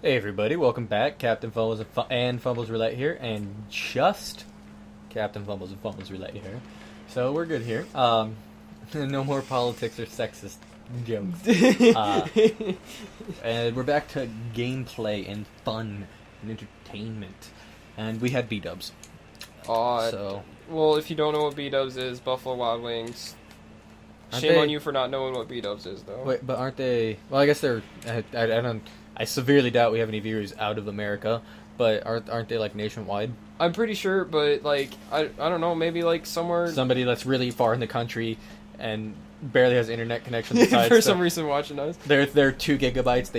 Hey everybody, welcome back. Captain Fumbles and Fumbles Roulette here, and just Captain Fumbles and Fumbles Roulette here. So we're good here. No more politics or sexist jokes. And we're back to gameplay and fun and entertainment. And we had B-dubs. So Well, if you don't know what B-dubs is, Buffalo Wild Wings. Aren't Shame they- on you for not knowing what B-dubs is, though. Wait, but aren't they? Well, I guess they're. I don't. I severely doubt we have any viewers out of America, but aren't they like nationwide? I'm pretty sure, but like I don't know, maybe like somewhere Somebody that's really far in the country and barely has internet connection. Besides for some reason watching us. They're 2 gigabytes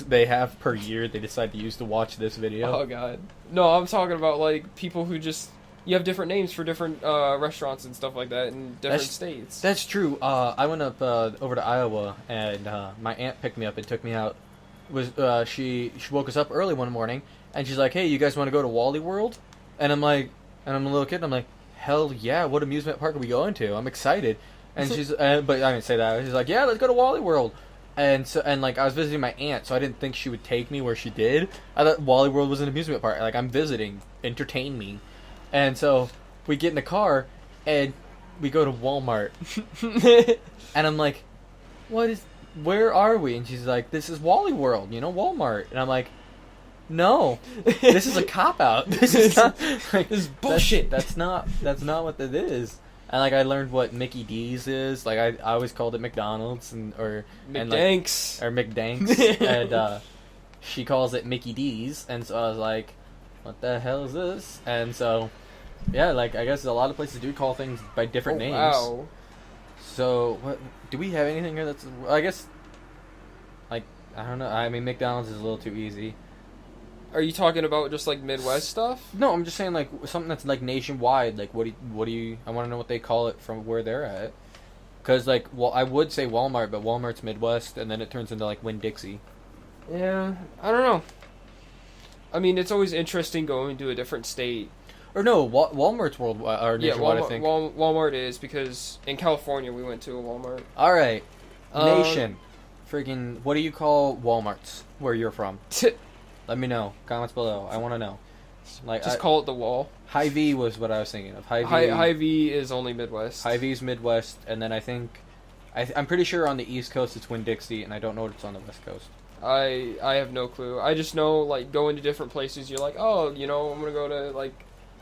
they have per year. They decide to use to watch this video. Oh god, no, I'm talking about like people who just you have different names for different restaurants and stuff like that in different states. That's true. I went up over to Iowa, and my aunt picked me up and took me out. She woke us up early one morning, and she's like, "Hey, you guys want to go to Wally World?" And I'm like, and I'm a little kid, and I'm like, "Hell yeah! What amusement park are we going to? I'm excited." And she's, but I didn't say that. She's like, "Yeah, let's go to Wally World." And so, and like, I was visiting my aunt, so I didn't think she would take me where she did. I thought Wally World was an amusement park. Like, I'm visiting, entertain me. And so we get in the car, and we go to Walmart, and I'm like, where are we? And she's like, this is Wally World, Walmart. And I'm like, no, this is a cop-out. This is not, like, This is bullshit. That's not what that is. And like, I learned what Mickey D's is. Like, I always called it McDonald's or McDanks. McDanks. And she calls it Mickey D's. And so I was like, what the hell is this? And so, yeah, like, I guess a lot of places do call things by different names. Wow. So, what do we have anything here that's... I guess, like, I don't know. I mean, McDonald's is a little too easy. Are you talking about just like Midwest stuff? No, I'm just saying, like, something that's, like, nationwide. Like, what do you... I want to know what they call it from where they're at. Because, like, well, I would say Walmart, but Walmart's Midwest, and then it turns into, like, Winn-Dixie. Yeah, I don't know. I mean, it's always interesting going to a different state. Or no, Walmart's worldwide, or nationwide, Walmart, I think. Walmart is, because in California we went to a Walmart. Alright. Nation. Freaking, what do you call Walmarts where you're from? Let me know. Comments below. I want to know. Like, Just call it the Wall. Hy-Vee was what I was thinking of. Hy-Vee is only Midwest. Hy-Vee's Midwest, and then I think... I'm pretty sure on the East Coast it's Winn-Dixie, and I don't know what it's on the West Coast. I have no clue. I just know, like, going to different places, you're like, oh, I'm going to go to, like,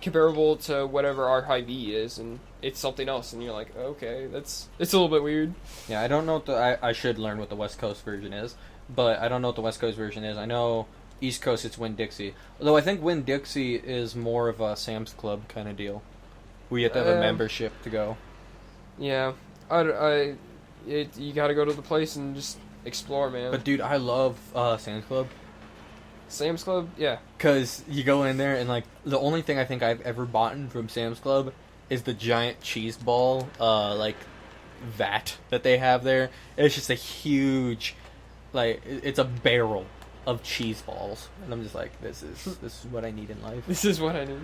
comparable to whatever our Hy-Vee is, and it's something else, and you're like, okay, it's a little bit weird. Yeah, I don't know what I should learn what the West Coast version is, but I don't know what the West Coast version is. I know East Coast it's Winn-Dixie. Although I think Winn-Dixie is more of a Sam's Club kind of deal, where you have to have a membership to go. Yeah, you gotta go to the place and just explore, man. But dude, I love Sam's Club. Sam's Club, yeah. Because you go in there and, like, the only thing I think I've ever bought from Sam's Club is the giant cheese ball, like, vat that they have there. It's just a huge, like, it's a barrel of cheese balls. And I'm just like, this is what I need in life. This is what I need.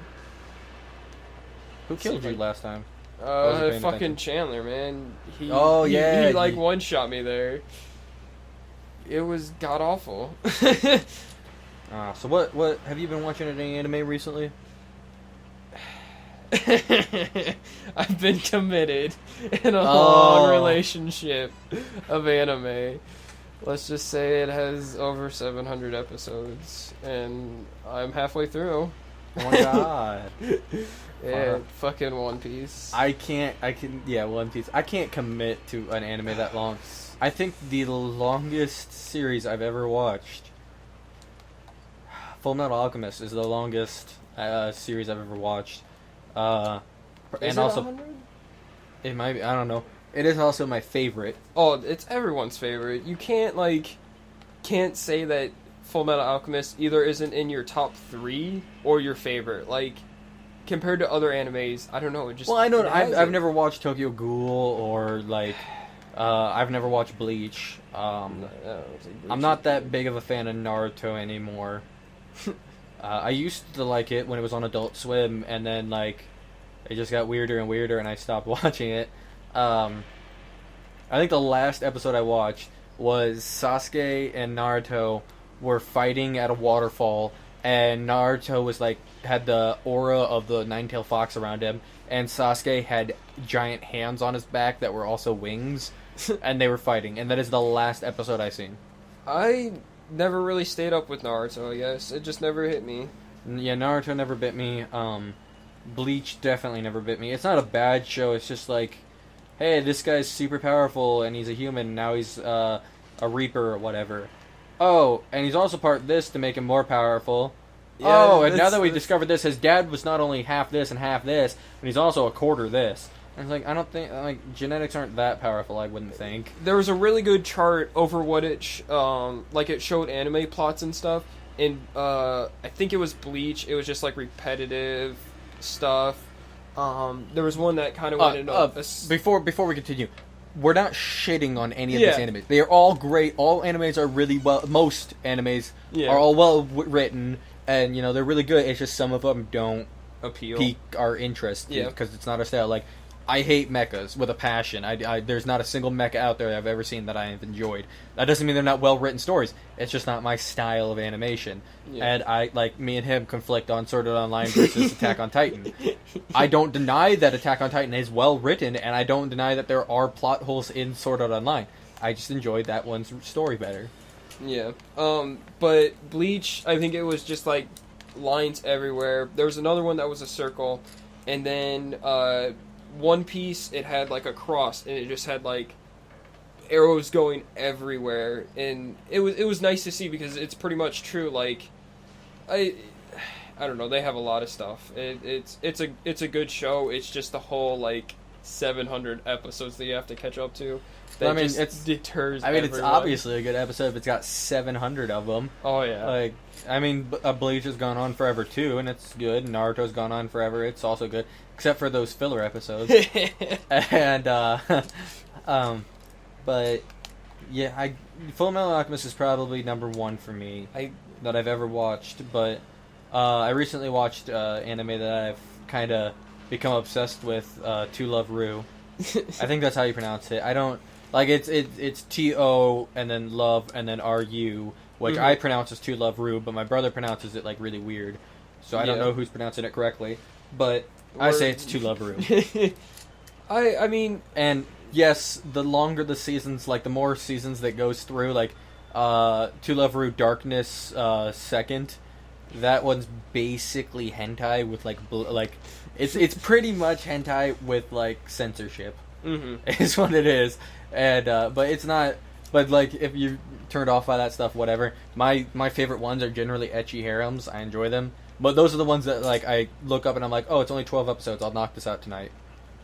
Who killed you last time? Fucking attention. Chandler, man. He like one-shot me there. It was god-awful. So what have you been watching any anime recently? I've been committed in a long relationship of anime. Let's just say it has over 700 episodes, and I'm halfway through. Oh my god. Yeah, fucking One Piece. One Piece. I can't commit to an anime that long. I think the longest series I've ever watched, Full Metal Alchemist, is the longest series I've ever watched. Is and it also 100? it might be, I don't know. It is also my favorite. Oh, it's everyone's favorite. You can't say that Full Metal Alchemist either isn't in your top 3 or your favorite. Like, compared to other animes, I don't know. It just Well, I know I've never watched Tokyo Ghoul or like I've never watched Bleach. I'm not that big of a fan of Naruto anymore. I used to like it when it was on Adult Swim, and then like it just got weirder and weirder, and I stopped watching it. I think the last episode I watched was Sasuke and Naruto were fighting at a waterfall, and Naruto was like had the aura of the nine-tailed fox around him, and Sasuke had giant hands on his back that were also wings, and they were fighting. And that is the last episode I seen. I never really stayed up with Naruto, I guess. It just never hit me. Yeah, Naruto never bit me. Bleach definitely never bit me. It's not a bad show. It's just like, hey, this guy's super powerful and he's a human. Now he's a reaper or whatever. Oh, and he's also part this to make him more powerful. Yeah, and now that we discovered this, his dad was not only half this and half this, but he's also a quarter this. And it's like, I don't think, like, genetics aren't that powerful, I wouldn't think. There was a really good chart over what it showed anime plots and stuff. And I think it was Bleach. It was just like repetitive stuff. There was one that kind of went into before we continue, we're not shitting on any of these animes. They are all great. All animes are really well. Most animes are all well written, and they're really good. It's just some of them don't pique our interest because it's not our style. Like, I hate mechas with a passion. There's not a single mecha out there I've ever seen that I have enjoyed. That doesn't mean they're not well-written stories. It's just not my style of animation. Yeah. And me and him conflict on Sword Art Online versus Attack on Titan. I don't deny that Attack on Titan is well-written, and I don't deny that there are plot holes in Sword Art Online. I just enjoyed that one's story better. Yeah. But Bleach, I think it was just, like, lines everywhere. There was another one that was a circle, and then, One Piece, it had like a cross, and it just had like arrows going everywhere, and it was nice to see because it's pretty much true. Like, I don't know, they have a lot of stuff. It's a good show. It's just the whole like 700 episodes that you have to catch up to. That it deters. It's obviously a good episode if it's got 700 of them. Oh yeah. Bleach has gone on forever too, and it's good. Naruto's gone on forever. It's also good. Except for those filler episodes. And, but, yeah, Full Metal Alchemist is probably number one for me that I've ever watched, but I recently watched anime that I've kind of become obsessed with, To Love Ru. I think that's how you pronounce it. I don't, like, it's T-O and then love and then R-U, which I pronounce as To Love Ru, but my brother pronounces it, like, really weird. So I don't know who's pronouncing it correctly, but I say it's To Love Ru. I mean... And, yes, the longer the seasons, like, the more seasons that goes through, like, To Love Ru Darkness Second, that one's basically hentai with, like, it's pretty much hentai with, like, censorship. Is what it is. And, but it's not... But, like, if you turned off by that stuff, whatever. My favorite ones are generally ecchi harems. I enjoy them. But those are the ones that, like, I look up and I'm like, oh, it's only 12 episodes. I'll knock this out tonight.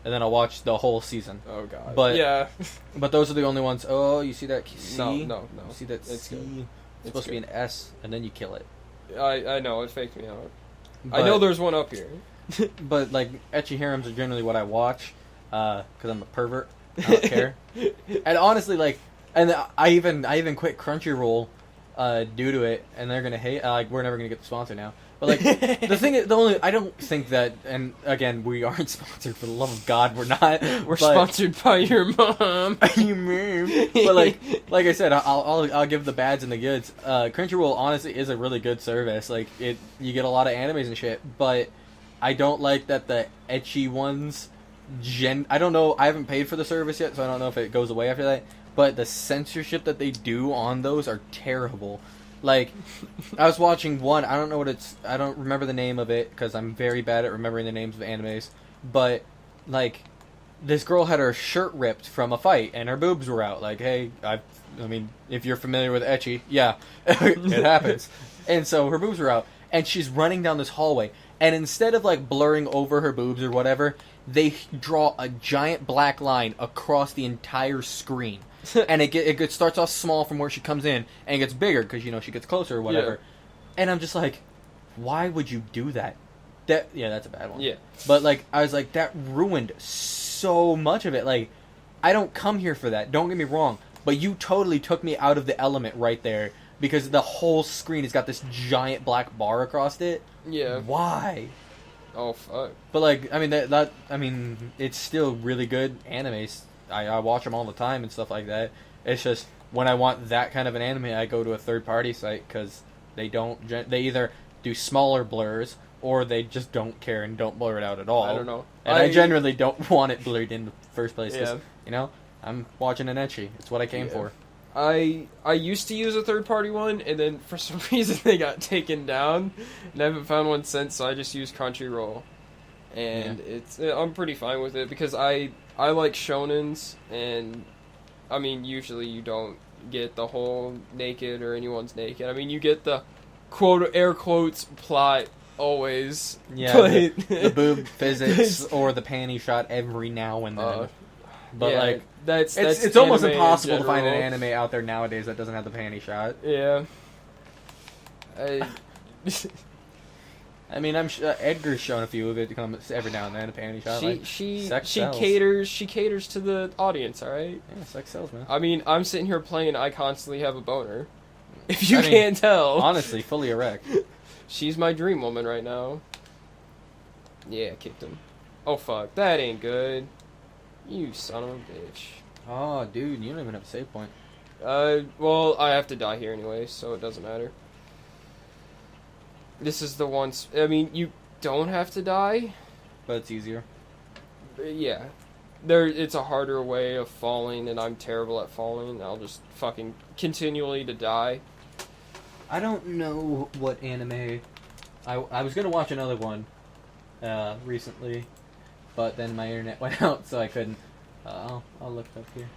And then I'll watch the whole season. Oh, God. But, yeah. But those are the only ones. Oh, you see that C? No. You see that it's C? Good. It's supposed to be an S, and then you kill it. I know, it faked me out. But, I know there's one up here. But, like, ecchi harems are generally what I watch, because I'm a pervert. I don't care. And honestly, like, and I even quit Crunchyroll due to it, and they're gonna hate. We're never gonna get the sponsor now. But like I don't think that. And again, we aren't sponsored. For the love of God, we're not. We're sponsored by your mom. You mom. But like I said, I'll give the bads and the goods. Crunchyroll honestly is a really good service. Like you get a lot of animes and shit. But I don't like that the ecchi ones. I don't know. I haven't paid for the service yet, so I don't know if it goes away after that. But the censorship that they do on those are terrible. Like, I was watching one, I don't know what I don't remember the name of it, because I'm very bad at remembering the names of animes, but, like, this girl had her shirt ripped from a fight, and her boobs were out. Like, hey, I mean, if you're familiar with ecchi, yeah, it happens. And so her boobs were out, and she's running down this hallway, and instead of, like, blurring over her boobs or whatever, they draw a giant black line across the entire screen. And it starts off small from where she comes in, and it gets bigger because she gets closer or whatever. Yeah. And I'm just like, why would you do that? That's a bad one. Yeah. But like, I was like, that ruined so much of it. Like, I don't come here for that. Don't get me wrong, but you totally took me out of the element right there because the whole screen has got this giant black bar across it. Yeah. Why? Oh fuck. But like, I mean it's still really good animes. I watch them all the time and stuff like that. It's just when I want that kind of an anime, I go to a third-party site because they don't. They either do smaller blurs or they just don't care and don't blur it out at all. I don't know. And I generally don't want it blurred in the first place. Yeah. You know, I'm watching an ecchi. It's what I came for. I used to use a third-party one, and then for some reason they got taken down, and I haven't found one since, so I just use Crunchyroll. And I'm pretty fine with it, because I like shonens, and, I mean, usually you don't get the whole naked or anyone's naked. I mean, you get the, quote, air quotes, plot, always. Yeah, but the boob physics or the panty shot every now and then. But, yeah, like, that's it's almost anime in impossible to find an general. anime out there nowadays that doesn't have the panty shot. Yeah. I mean, I'm Edgar's shown a few of it every now and then, a panty shot. She caters to the audience, all right? Yeah, sex sells, man. I mean, I'm sitting here playing, I constantly have a boner. If you can't tell. Honestly, fully erect. She's my dream woman right now. Yeah, kicked him. Oh, fuck. That ain't good. You son of a bitch. Oh, dude, you don't even have a save point. Well, I have to die here anyway, so it doesn't matter. This is the one... I mean, you don't have to die. But it's easier. Yeah. It's a harder way of falling, and I'm terrible at falling. I'll just fucking continually to die. I don't know what anime... I was gonna watch another one, recently, but then my internet went out, so I couldn't. I'll look it up here.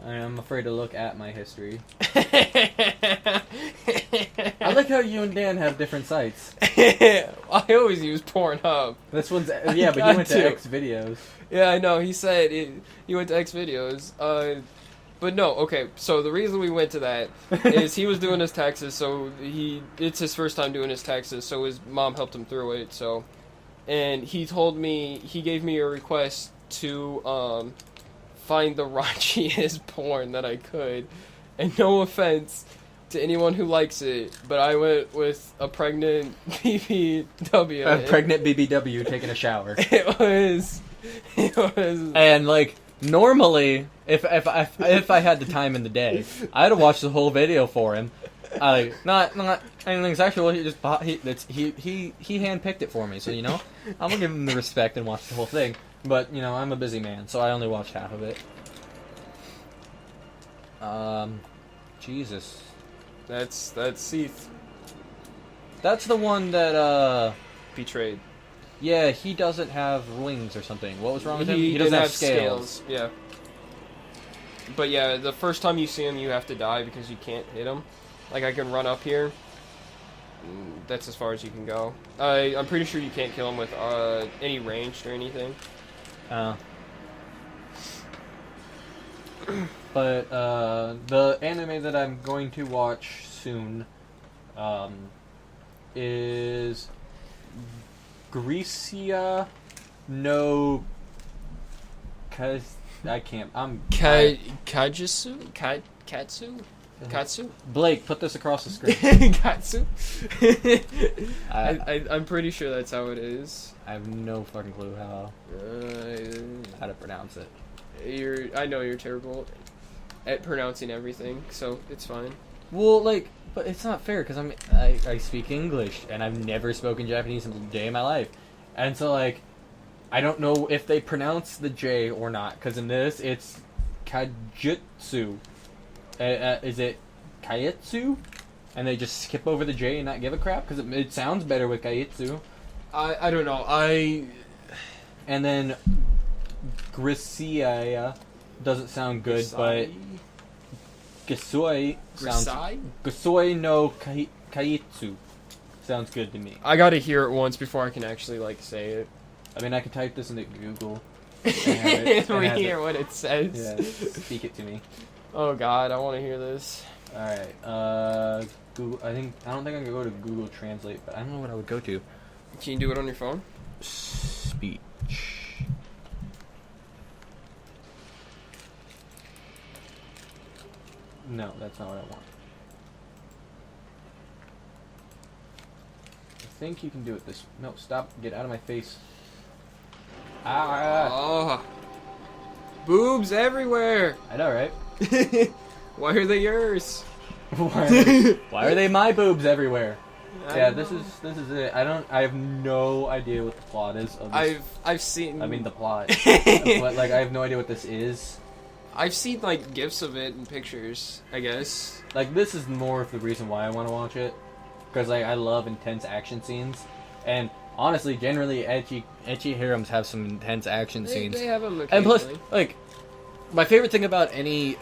I'm afraid to look at my history. I like how you and Dan have different sites. I always use Pornhub. This one's... Yeah, but he went to X videos. Yeah, I know. He said he went to X videos. But no, okay. So the reason we went to that is he was doing his taxes, so it's his first time doing his taxes, so his mom helped him through it. So, and he gave me a request to find the raunchiest porn that I could, and no offense to anyone who likes it, but I went with a pregnant BBW. A pregnant BBW taking a shower. It was, and like. Normally, if I had the time in the day, I'd have watched the whole video for him. Not anything sexual. He just he handpicked it for me, so I'm gonna give him the respect and watch the whole thing. But I'm a busy man, so I only watched half of it. Jesus, that's Seath. That's the one that betrayed. Yeah, he doesn't have wings or something. What was wrong with him? He doesn't have scales. Yeah. But yeah, the first time you see him, you have to die because you can't hit him. Like, I can run up here. That's as far as you can go. I'm pretty sure you can't kill him with any ranged or anything. But the anime that I'm going to watch soon is... Grecia no I can't. Katsu? Blake, put this across the screen. Katsu? I'm pretty sure that's how it is. I have no fucking clue how to pronounce it. I know you're terrible at pronouncing everything, so it's fine. Well, but it's not fair because I speak English and I've never spoken Japanese in a day in my life, and so I don't know if they pronounce the J or not because in this it's Kajutsu. Is it Kaietsu? And they just skip over the J and not give a crap because it sounds better with Kaietsu. I don't know. And then Gricia doesn't sound good, but Gisoi no Kaitsu sounds good to me. I gotta hear it once before I can actually say it. I mean, I can type this into Google. We hear what it says. Yeah, speak it to me. Oh God, I want to hear this. All right, Google. I don't think I can go to Google Translate, but I don't know what I would go to. Can you do it on your phone? Speech. No, that's not what I want. I think you can do it this... No, stop. Get out of my face. Ah! Oh. Boobs everywhere. I know, right? Why are they yours? Why are they my boobs everywhere? I Yeah, don't know. this is it. I have no idea what the plot is of this. I've seen. I mean the plot. But like I have no idea what this is. I've seen like gifs of it and pictures. I guess. Like this is more of the reason why I want to watch it, because like I love intense action scenes, and honestly, generally ecchi harems have some intense action scenes. They have them And plus, occasionally. like, my favorite thing about any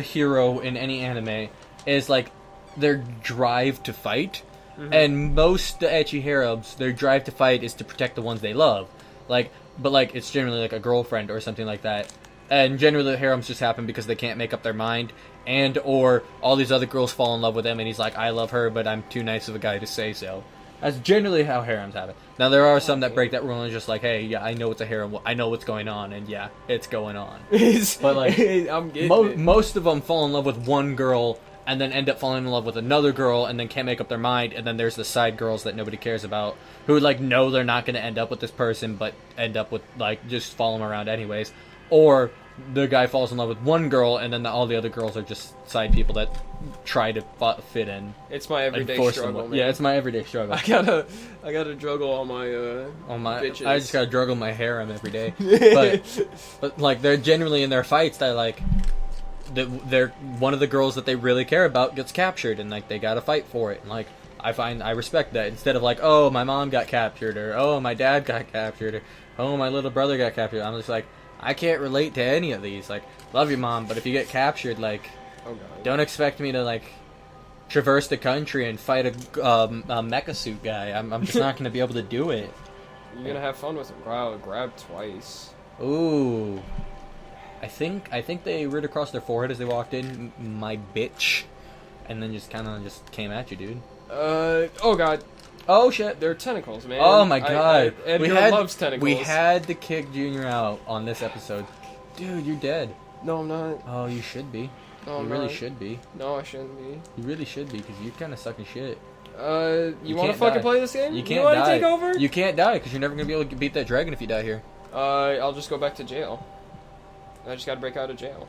hero in any anime is, like, their drive to fight. Mm-hmm. And most ecchi harems, their drive to fight is to protect the ones they love. Like, but, like, it's generally, like, a girlfriend or something like that. And generally the harems just happen because they can't make up their mind. And, or all these other girls fall in love with him and he's like, I love her, but I'm too nice of a guy to say so. That's generally how harems happen. Now, there are some that break that rule and just like, hey, yeah, I know it's a harem, I know what's going on, and yeah, it's going on. But, like, I'm getting it. most of them fall in love with one girl and then end up falling in love with another girl and then can't make up their mind, and then there's the side girls that nobody cares about who, like, know they're not going to end up with this person but end up with, like, just follow them around anyways. Or the guy falls in love with one girl and then all the other girls are just side people that try to fit in. It's my everyday struggle, man. Yeah, it's my everyday struggle. I gotta juggle all my bitches. I just gotta juggle my harem every day. but like they're genuinely in their fights. They're like, they're one of the girls that they really care about gets captured, and like they gotta fight for it. And like I respect that instead of like, oh, my mom got captured, or oh, my dad got captured, or oh, my little brother got captured. I'm just like, I can't relate to any of these. Like, love your mom, but if you get captured, like, oh, God. Don't expect me to like traverse the country and fight a mecha suit guy. I'm just not gonna be able to do it. You're gonna have fun with him. Wow, grab twice. Ooh, I think they rid across their forehead as they walked in, my bitch, and then just kind of just came at you, dude. Oh God. Oh shit! They're tentacles, man. Oh my god! Edgar loves tentacles. We had to kick Junior out on this episode. Dude, you're dead. No, I'm not. Oh, you should be. No, you really should be. No, I shouldn't be. You really should be, because you're kind of sucking shit. You want to fucking play this game? You can't you want die. to take over? You can't die, because you're never going to be able to beat that dragon if you die here. I'll just go back to jail. I just gotta break out of jail.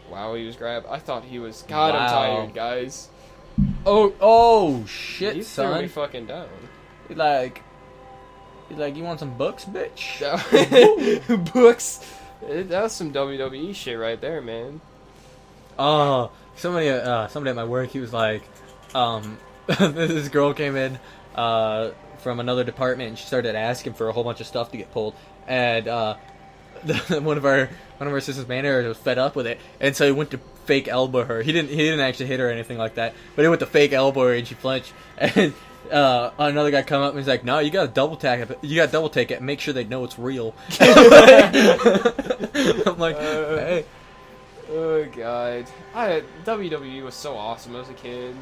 Wow, he was grabbed. I thought he was... God, wow. I'm tired, guys. Oh, shit, he son. threw me fucking down. He's like, you want some books, bitch? Books? That was some WWE shit right there, man. Oh, somebody at my work, he was like, this girl came in from another department and she started asking for a whole bunch of stuff to get pulled, and one of our assistant managers was fed up with it, and so he went to fake elbow her. He didn't actually hit her or anything like that, but he went to fake elbow her and she flinched, and another guy come up and he's like, no, you gotta double take it and make sure they know it's real. I'm like, hey. Oh God, WWE was so awesome as a kid.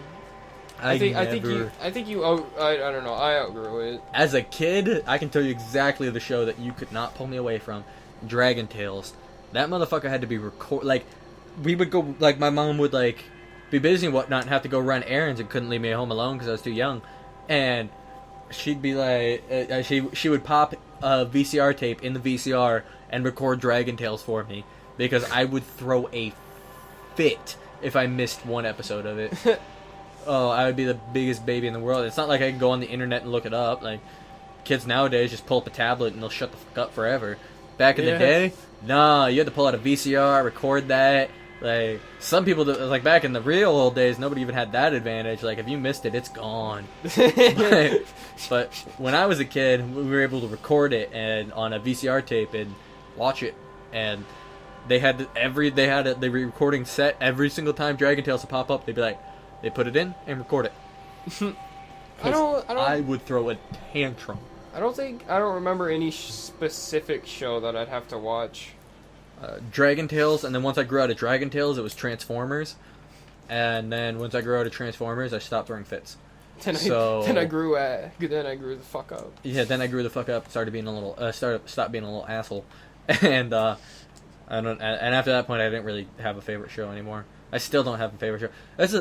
I think you. I don't know. I outgrew it. As a kid, I can tell you exactly the show that you could not pull me away from. Dragon Tales. That motherfucker had to be like, we would go, like, my mom would, like, be busy and whatnot and have to go run errands and couldn't leave me home alone because I was too young. And she'd be like, she would pop a VCR tape in the VCR and record Dragon Tales for me, because I would throw a fit if I missed one episode of it. Oh, I would be the biggest baby in the world. It's not like I can go on the internet and look it up. Like, kids nowadays just pull up a tablet and they'll shut the fuck up forever. Back in the day, nah, you had to pull out a VCR, record that. Like, some people, like, back in the real old days, nobody even had that advantage. Like, if you missed it, it's gone. But when I was a kid, we were able to record it and on a VCR tape and watch it. And they had the recording set every single time Dragon Tales would pop up. They'd be like, they put it in and record it. I would throw a tantrum. I don't remember any specific show that I'd have to watch. Dragon Tales, and then once I grew out of Dragon Tales, it was Transformers. And then once I grew out of Transformers, I stopped throwing fits. Then I grew the fuck up. Yeah, then I grew the fuck up, stopped being a little asshole. And after that point, I didn't really have a favorite show anymore. I still don't have a favorite show.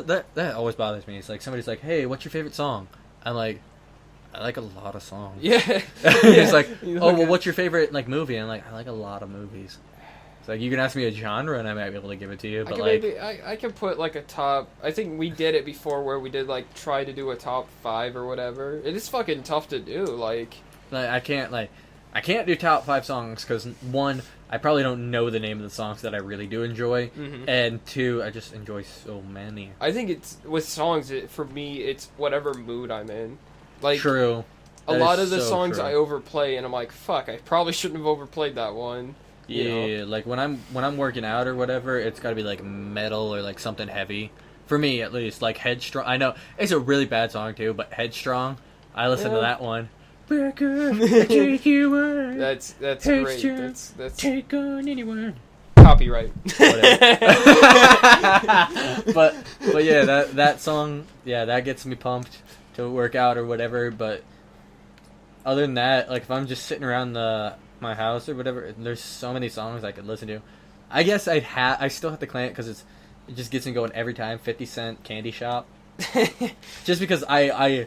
That always bothers me. It's like somebody's like, "Hey, what's your favorite song?" I'm like, I like a lot of songs. Yeah. It's like, You oh, look well, at- what's your favorite like movie? And I'm like, I like a lot of movies. It's like you can ask me a genre and I might be able to give it to you, I but can like, maybe I can put like a top. I think we did it before where we did like try to do a top 5 or whatever. It is fucking tough to do. Like I can't do top 5 songs because one, I probably don't know the name of the songs that I really do enjoy, and two, I just enjoy so many. I think it's with songs. For me, it's whatever mood I'm in. Like True. a That lot is of the so songs true. I overplay, and I'm like, fuck, I probably shouldn't have overplayed that one. You know? Yeah, like when I'm working out or whatever, it's got to be like metal or like something heavy. For me, at least, like Headstrong. I know it's a really bad song too, but Headstrong, I listen to Yeah. that one. Take you on. That's great. Headstrong, That's take on anyone. copyright. but yeah, that song, yeah, that gets me pumped to work out or whatever. But other than that, like if I'm just sitting around my house or whatever, there's so many songs I could listen to. I guess I still have to claim it because it just gets me going every time. 50 Cent Candy Shop, just because I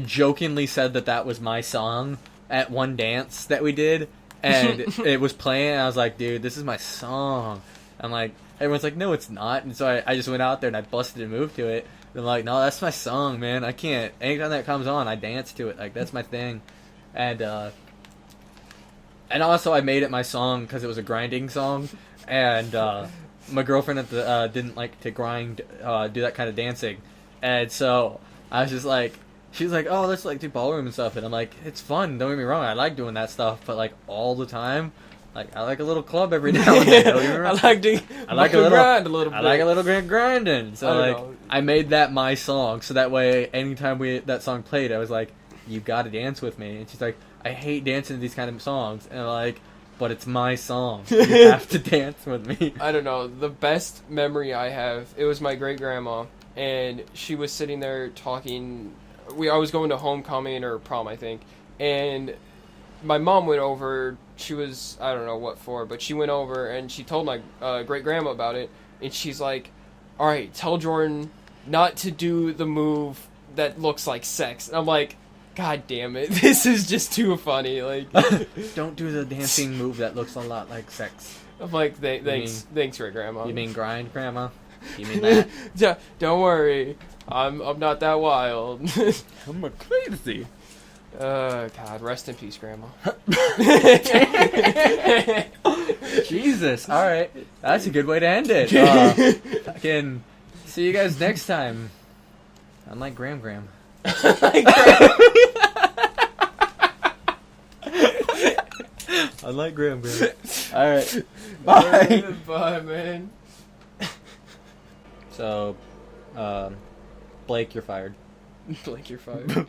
jokingly said that was my song at one dance that we did, and it was playing, and I was like, dude, this is my song. I'm like, everyone's like, no, it's not. And so I just went out there and I busted a move to it. And I'm like, no, that's my song, man. I can't. Anytime that comes on, I dance to it. Like, that's my thing. And also I made it my song because it was a grinding song. And my girlfriend didn't like to grind, do that kind of dancing. And so I was just like, she's like, oh, let's like do ballroom and stuff. And I'm like, it's fun. Don't get me wrong. I like doing that stuff. But like all the time, like I like a little club every now and then. Don't get me wrong. I like a grind a little bit. I like a little grinding. So I don't like know. I made that my song. So that way, anytime that song played, I was like, you got to dance with me. And she's like, I hate dancing to these kind of songs. And I'm like, but it's my song. You have to dance with me. I don't know. The best memory I have, it was my great grandma, and she was sitting there talking. I was going to homecoming or prom, I think, and my mom went over. She was, I don't know what for, but she went over and she told my great grandma about it, and she's like, "All right, tell Jordan not to do the move that looks like sex." And I'm like, God damn it, this is just too funny. Like, Don't do the dancing move that looks a lot like sex. I'm like, thanks, great grandma. You mean grind, Grandma? You mean that? Don't worry, I'm not that wild. I'm a crazy. God, rest in peace, grandma. Jesus. All right, that's a good way to end it. I can see you guys next time. Unlike Graham. I like Graham. All right. Bye. Bye, man. So, Blake, you're fired. Blake, you're fired.